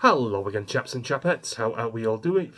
Hello again, chaps and chapettes. How are we all doing?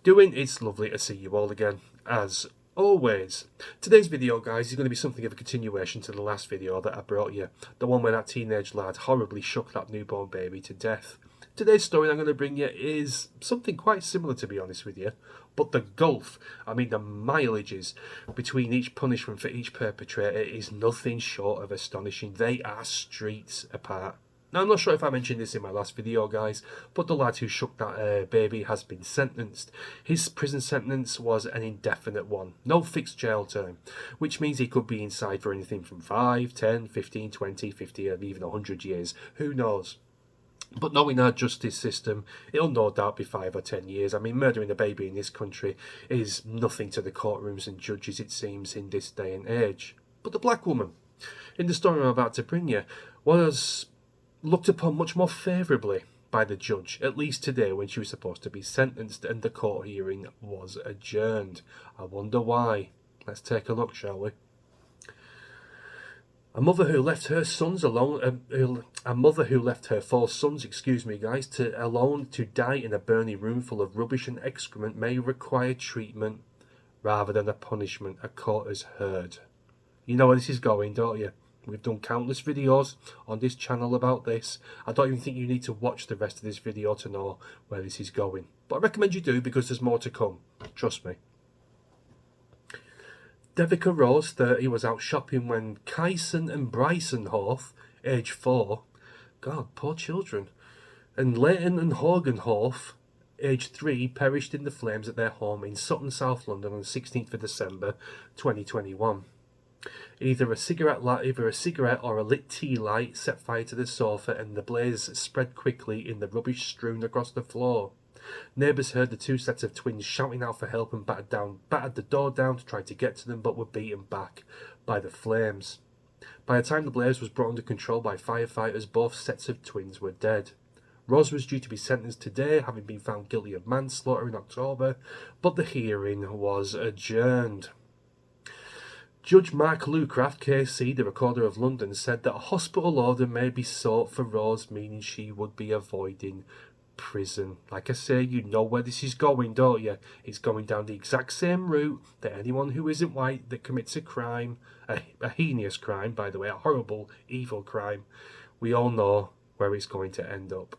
It's lovely to see you all again, as always. Today's video, guys, is going to be something of a continuation to the last video that I brought you. The one where that teenage lad horribly shook that newborn baby to death. Today's story I'm going to bring you is something quite similar, to be honest with you. But the gulf, the mileages between each punishment for each perpetrator is nothing short of astonishing. They are streets apart. Now, I'm not sure if I mentioned this in my last video, guys, but the lad who shook that baby has been sentenced. His prison sentence was an indefinite one, no fixed jail term, which means he could be inside for anything from 5, 10, 15, 20, 50, or even 100 years. Who knows? But knowing our justice system, it'll no doubt be 5 or 10 years. Murdering a baby in this country is nothing to the courtrooms and judges, it seems, in this day and age. But the black woman, in the story I'm about to bring you, was looked upon much more favourably by the judge, at least today when she was supposed to be sentenced and the court hearing was adjourned. I wonder why. Let's take a look, shall we? A mother who left her sons alone, a mother who left her 4 sons, alone to die in a burning room full of rubbish and excrement may require treatment rather than a punishment, a court has heard. You know where this is going, don't you? We've done countless videos on this channel about this. I don't even think you need to watch the rest of this video to know where this is going. But I recommend you do, because there's more to come. Trust me. Devika Rose, 30, was out shopping when Kyson and Bryson Hoth, age 4, God, poor children, and Leighton and Hogan Hoth, age 3, perished in the flames at their home in Sutton, South London on the 16th of December 2021. Either a cigarette or a lit tea light set fire to the sofa, and the blaze spread quickly in the rubbish strewn across the floor. Neighbours heard the 2 sets of twins shouting out for help and battered the door down to try to get to them, but were beaten back by the flames. By the time the blaze was brought under control by firefighters, both sets of twins were dead. Rose was due to be sentenced today, having been found guilty of manslaughter in October, but the hearing was adjourned. Judge Mark Lucraft, KC, the Recorder of London, said that a hospital order may be sought for Rose, meaning she would be avoiding prison. Like I say, you know where this is going, don't you? It's going down the exact same route that anyone who isn't white that commits a crime, a heinous crime, by the way, a horrible, evil crime, we all know where it's going to end up.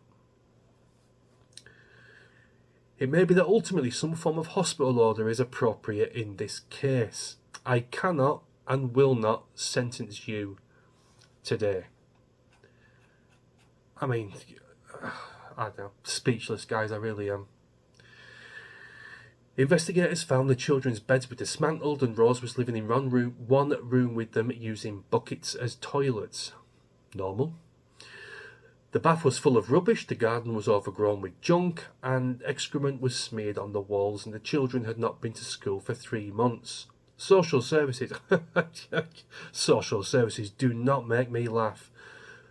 It may be that ultimately some form of hospital order is appropriate in this case. I cannot and will not sentence you today. I don't know, speechless, guys, I really am. Investigators found the children's beds were dismantled and Rose was living in one room with them, using buckets as toilets. Normal. The bath was full of rubbish, the garden was overgrown with junk, and excrement was smeared on the walls, and the children had not been to school for 3 months. Social services. Social services do not make me laugh.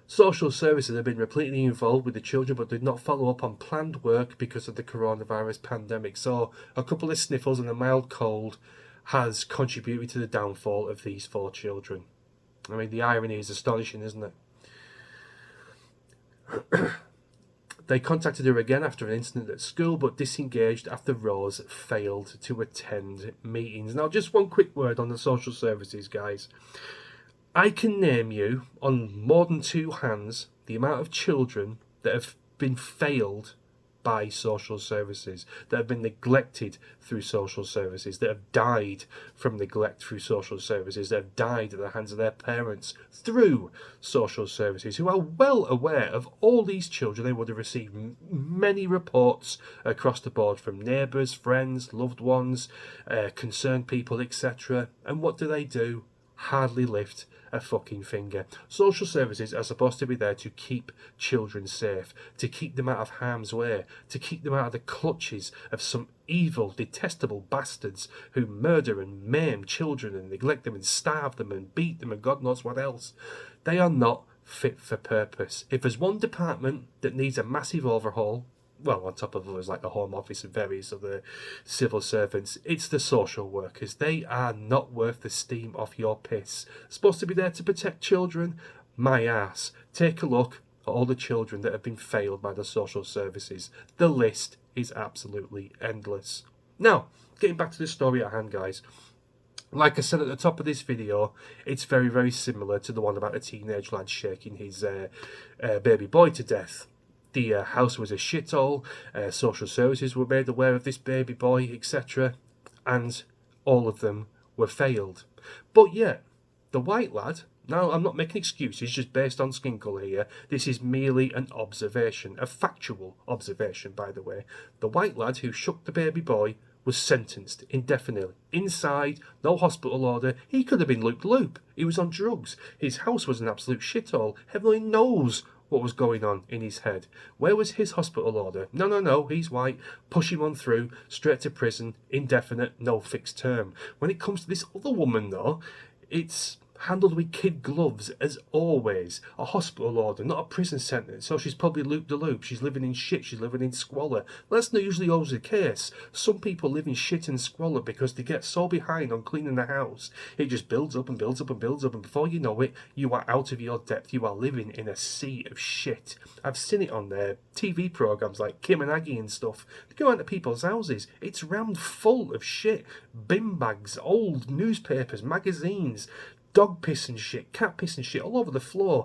Social services have been completely involved with the children but did not follow up on planned work because of the coronavirus pandemic. So a couple of sniffles and a mild cold has contributed to the downfall of these 4 children. The irony is astonishing, isn't it? They contacted her again after an incident at school, but disengaged after Rose failed to attend meetings. Now, just one quick word on the social services, guys. I can name you on more than 2 hands the amount of children that have been failed by social services, that have been neglected through social services, that have died from neglect through social services, that have died at the hands of their parents through social services, who are well aware of all these children. They would have received many reports across the board from neighbours, friends, loved ones, concerned people, etc. And what do? Hardly lift a fucking finger. Social services are supposed to be there to keep children safe, to keep them out of harm's way, to keep them out of the clutches of some evil, detestable bastards who murder and maim children and neglect them and starve them and beat them and God knows what else. They are not fit for purpose. If there's one department that needs a massive overhaul, well, on top of others like the Home Office and various other civil servants, it's the social workers. They are not worth the steam off your piss. Supposed to be there to protect children? My ass. Take a look all the children that have been failed by the social services. The list is absolutely endless. Now, getting back to the story at hand, guys. Like I said at the top of this video, it's very, very similar to the one about a teenage lad shaking his baby boy to death. The house was a shithole, social services were made aware of this baby boy, etc. And all of them were failed. But yet, the white lad, now I'm not making excuses just based on skin colour here, this is merely an observation, a factual observation by the way. The white lad who shook the baby boy was sentenced indefinitely. Inside, no hospital order. He could have been loop-de-loop. He was on drugs. His house was an absolute shithole. Heaven only knows what was going on in his head. Where was his hospital order? No, he's white. Push him on through, straight to prison, indefinite, no fixed term. When it comes to this other woman, though, it's handled with kid gloves as always. A hospital order, not a prison sentence. So she's probably loop-de-loop. She's living in shit. She's living in squalor. Well, that's not usually always the case. Some people live in shit and squalor because they get so behind on cleaning the house. It just builds up and builds up and builds up, and before you know it, you are out of your depth. You are living in a sea of shit. I've seen it on their TV programs like Kim and Aggie and stuff. They go out to people's houses. It's rammed full of shit. Bin bags, old newspapers, magazines, dog piss and shit, cat piss and shit all over the floor.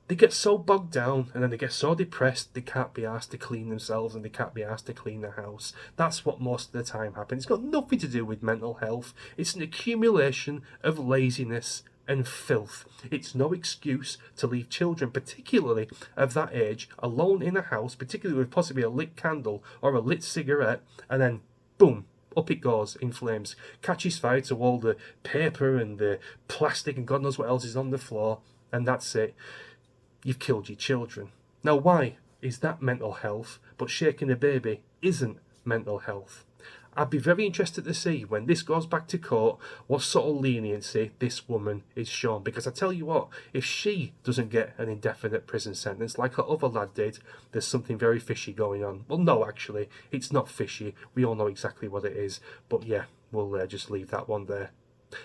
They get so bogged down and then they get so depressed they can't be asked to clean themselves and they can't be asked to clean the house. That's what most of the time happens. It's got nothing to do with mental health. It's an accumulation of laziness and filth. It's no excuse to leave children, particularly of that age, alone in a house, particularly with possibly a lit candle or a lit cigarette, and then boom, up it goes in flames, catches fire to all the paper and the plastic and God knows what else is on the floor, and that's it. You've killed your children. Now, why is that mental health, but shaking a baby isn't mental health? I'd be very interested to see when this goes back to court what sort of leniency this woman is shown. Because I tell you what, if she doesn't get an indefinite prison sentence like her other lad did, there's something very fishy going on. Well, no, actually, it's not fishy. We all know exactly what it is. But yeah, we'll just leave that one there.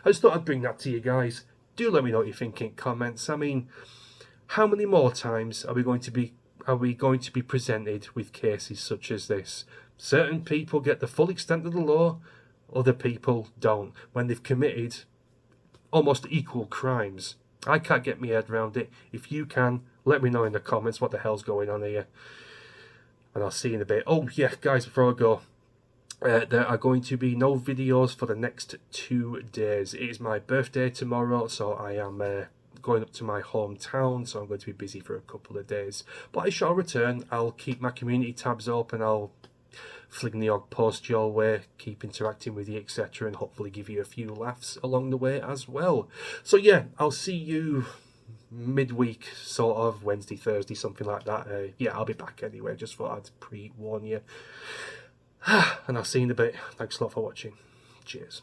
I just thought I'd bring that to you guys. Do let me know what you think in comments. I mean, how many more times are we going to be presented with cases such as this? Certain people get the full extent of the law, other people don't, when they've committed almost equal crimes. I can't get my head around it. If you can, let me know in the comments what the hell's going on here. And I'll see you in a bit. Oh yeah, guys, before I go, there are going to be no videos for the next 2 days. It is my birthday tomorrow, so I am going up to my hometown, so I'm going to be busy for a couple of days. But I shall return. I'll keep my community tabs open. I'll fling the odd post your way, keep interacting with you, etc., and hopefully give you a few laughs along the way as well. So yeah, I'll see you midweek, sort of Wednesday, Thursday, something like that. Yeah, I'll be back anyway, just thought I'd pre-warn you. And I'll see you in a bit. Thanks a lot for watching. Cheers.